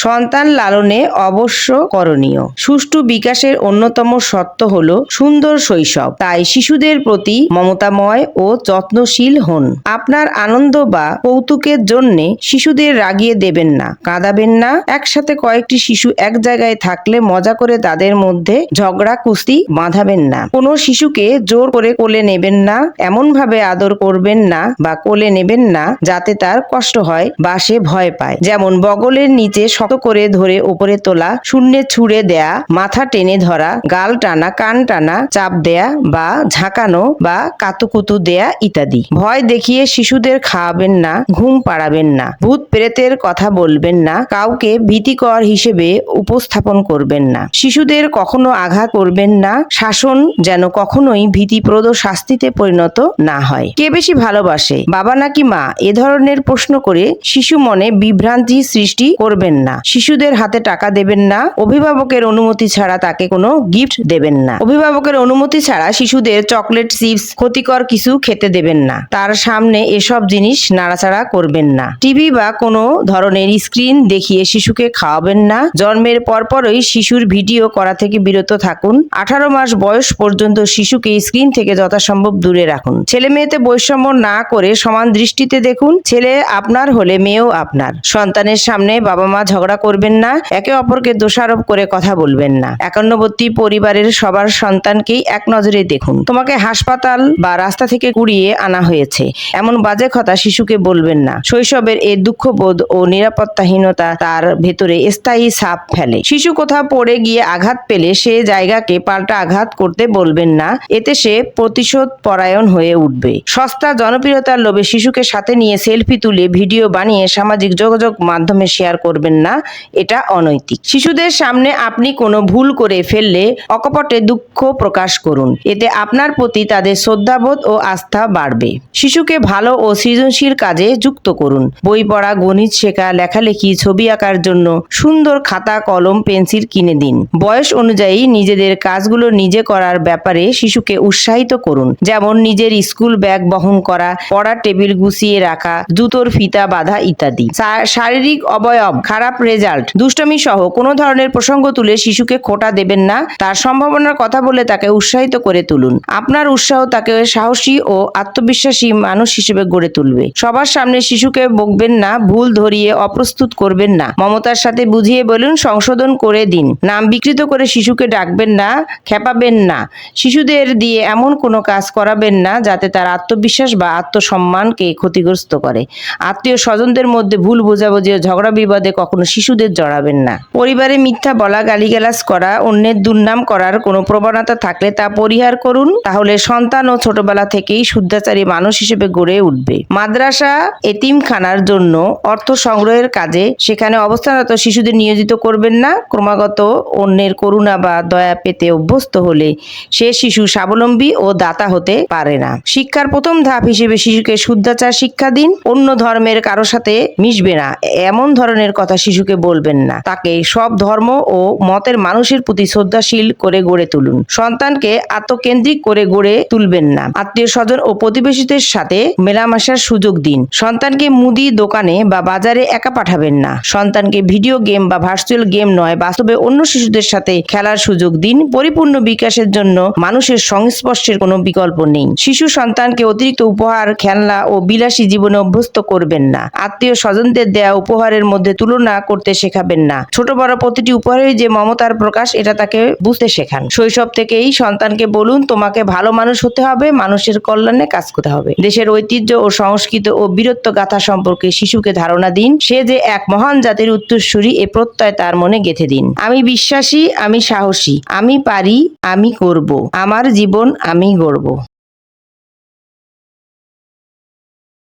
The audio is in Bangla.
সন্তান লালনে অবশ্য করণীয়। সুষ্ঠু বিকাশের অন্যতম শর্ত হল সুন্দর শৈশব। তাই শিশুদের প্রতি মমতাময় ও যত্নশীল হন। আপনার আনন্দ বা কৌতুকের জন্য শিশুদের রাগিয়ে দেবেন না, কাঁদাবেন না। একসাথে কয়েকটি শিশু এক জায়গায় থাকলে মজা করে তাদের মধ্যে ঝগড়া কুস্তি বাঁধাবেন না। কোনো শিশুকে জোর করে কোলে নেবেন না, এমন ভাবে আদর করবেন না বা কোলে নেবেন না যাতে তার কষ্ট হয় বা সে ভয় পায়। যেমন বগলের নিচে শক্ত করে ধরে উপরে তোলা, শূন্যে ছুঁড়ে দেয়া, মাথা টেনে ধরা, গাল টানা, কান টানা, চাপ দেয়া বা ঝাঁকানো বা কাতুকুতু দেয়া ইত্যাদি। ভয় দেখিয়ে শিশুদের খাওয়াবেন না, ঘুম পাড়াবেন না, ভূত প্রেতের কথা বলবেন না, কাউকে ভীতিকর হিসেবে উপস্থাপন করবেন না। শিশুদের কখনো আঘাত করবেন না। শাসন যেন কখনোই ভীতিপ্রদ শাস্তিতে পরিণত না হয়। কে বেশি ভালোবাসে, বাবা নাকি মা? এ ধরনের প্রশ্ন করে শিশু মনে বিভ্রান্তি সৃষ্টি করবেন না। শিশুদের হাতে টাকা দেবেন না। অভিভাবকের অনুমতি ছাড়া তাকে কোনো গিফট দেবেন না। অভিভাবকের অনুমতি ছাড়া শিশুদের চকলেট, চিপস, ক্ষতিকর কিছু খেতে দেবেন না। তার সামনে এসব জিনিস নাড়াচাড়া করবেন না। টিভি বা কোনো ধরনের স্ক্রিন দেখিয়ে শিশুকে খাওয়াবেন না। জন্মের পরপরই শিশুর ভিডিও করা থেকে বিরত থাকুন। 18 মাস বয়স পর্যন্ত শিশুকে স্ক্রিন থেকে যথাসম্ভব দূরে রাখুন। ছেলে মেয়েতে বৈষম্য না করে সমান দৃষ্টিতে দেখুন। ছেলে আপনার হলে মেয়েও আপনার। সন্তানের সামনে বাবা মা ঝগড়া করবেন না। একে অপরকে দোষারোপ করে কথা বলবেন না। একান্নবর্তী পরিবারের সবার সন্তানকেই এক নজরে দেখুন। তোমাকে হাসপাতাল বা রাস্তা থেকে কুড়িয়ে আনা হয়েছে, এমন বাজে কথা শিশুকে বলবেন না। শৈশবের এই দুঃখবোধ ও নিরাপত্তাহীনতা তার ভেতরে স্থায়ী ছাপ ফেলে। শিশু কোথাও পড়ে গিয়ে আঘাত পেলে সে জায়গাকে পাল্টা আঘাত করতে বলবেন না। এতে সে প্রতিশোধ পরায়ণ হয়ে উঠবে। সস্তা জনপ্রিয়তার লোভে শিশুকে সাথে নিয়ে সেলফি তুলে ভিডিও বানিয়ে সামাজিক যোগাযোগ মাধ্যমে শেয়ার করবেন না। এটা অনৈতিক। শিশুদের সামনে আপনি কোনো ভুল করে ফেললে অকপটে দুঃখ প্রকাশ করুন। এতে আপনার প্রতি তাদের শ্রদ্ধাবোধ ও আস্থা বাড়বে। শিশুকে ভালো ও সৃজনশীল কাজে যুক্ত করুন। বই পড়া, গণিত শেখা, লেখালেখি, ছবি আঁকার জন্য সুন্দর খাতা, কলম, পেন্সিল কিনে দিন। বয়স অনুযায়ী নিজেদের কাজগুলো নিজে করার ব্যাপারে শিশুকে উৎসাহিত করুন। যেমন নিজের স্কুল ব্যাগ বহন করা, পড়ার টেবিল গুছিয়ে রাখা, জুতোর ফিতা বাঁধা ইত্যাদি। শারীরিক অবয়ব, খারাপ রেজাল্ট, দুষ্টমি সহ কোনো ধরনের প্রসঙ্গ তুলে শিশুকে খোঁটা দেবেন না। তার সম্ভাবনার কথা বলে তাকে উৎসাহিত করে তুলুন। আপনার উৎসাহ তাকে সাহসী ও আত্মবিশ্বাসী মানুষ হিসেবে গড়ে তুলবে। সবার সামনে শিশুকে বকবেন না, ভুল ধরিয়ে অপ্রস্তুত করবেন না। মমতার সাথে বুঝিয়ে বলুন, সংশোধন করে দিন। নাম বিকৃত করে শিশুকে ডাকবেন না, খেপাবেন না। শিশুদের দিয়ে এমন কোনো কাজ করাবেন না যাতে তার আত্মবিশ্বাস বা আত্মসম্মানকে ক্ষতিগ্রস্ত করে। আত্মীয় স্বজনদের মধ্যে ভুল বোঝাবুঝি ও ঝগড়া বিবাদে কখনো শিশুদের জড়াবেন না। পরিবারে মিথ্যা বলা, গালিগালাজ করা, অন্যের দুর্নাম করার কোনো প্রবণতা থাকলে তা পরিহার করুন। তাহলে সন্তান ও ছোটবেলা থেকেই শুদ্ধাচারী মানুষ হিসেবে গড়ে উঠবে। মাদ্রাসা, এতিমখানার জন্য অর্থ সংগ্রহের কাজে সেখানে অবস্থানরত শিশুদের নিয়োজিত করবেন না। ক্রমাগত অন্যের করুণা বা দয়া পেতে অভ্যস্ত হলে সে শিশু স্বাবলম্বী ও দাতা হতে পারে না। শিক্ষার প্রথম ধাপ হিসেবে শিশুকে শুদ্ধাচার শিক্ষা দিন। অন্য ধর্মের কারো সাথে মিশবে না, এমন ধরনের কথা শিশুকে বলবেন না। তাকে সব ধর্ম ও মতের মানুষের প্রতি শ্রদ্ধাশীল করে গড়ে তুলুন। সন্তানকে আত্মকেন্দ্রিক করে গড়ে তুলবেন না। আত্মীয় স্বজন ও প্রতিবেশীদের সাথে মেলামেশার সুযোগ দিন। সন্তানকে মুদি দোকানে বা বাজারে একা পাঠাবেন না। সন্তানকে ভিডিও গেম বা ভার্চুয়াল গেম নয়, বাস্তবে অন্য শিশুদের সাথে খেলার সুযোগ দিন। পরিপূর্ণ বিকাশের জন্য মানুষের সংস্পর্শের কোনো বিকল্প নেই। শিশু সন্তানকে অতিরিক্ত উপহার, খেলনা ও বিলাসী জীবনে অভ্যস্ত করবেন না। আত্মীয় স্বজনদের দেয়া উপহারের মধ্যে তুলনা করতে শেখাবেন না। ছোট বড় প্রতিটি উপহারেই যে মমতার প্রকাশ, এটা তাকে বুঝতে শেখান। শৈশব থেকেই সন্তানকে বলুন, তোমাকে ভালো মানুষ হতে হবে, মানুষের কল্যাণে কাজ করতে হবে। দেশের ঐতিহ্য ও সংস্কৃতি ও বীরত্ব গাথা সম্পর্কে শিশুকে ধারণা দিন। সে যে এক মহান জাতির উত্তরসূরি, এ প্রত্যয় তার মনে গেঁথে দিন। আমি বিশ্বাসী, আমি সাহসী, আমি পারি, আমি করব, আমার জীবন আমি গড়ব।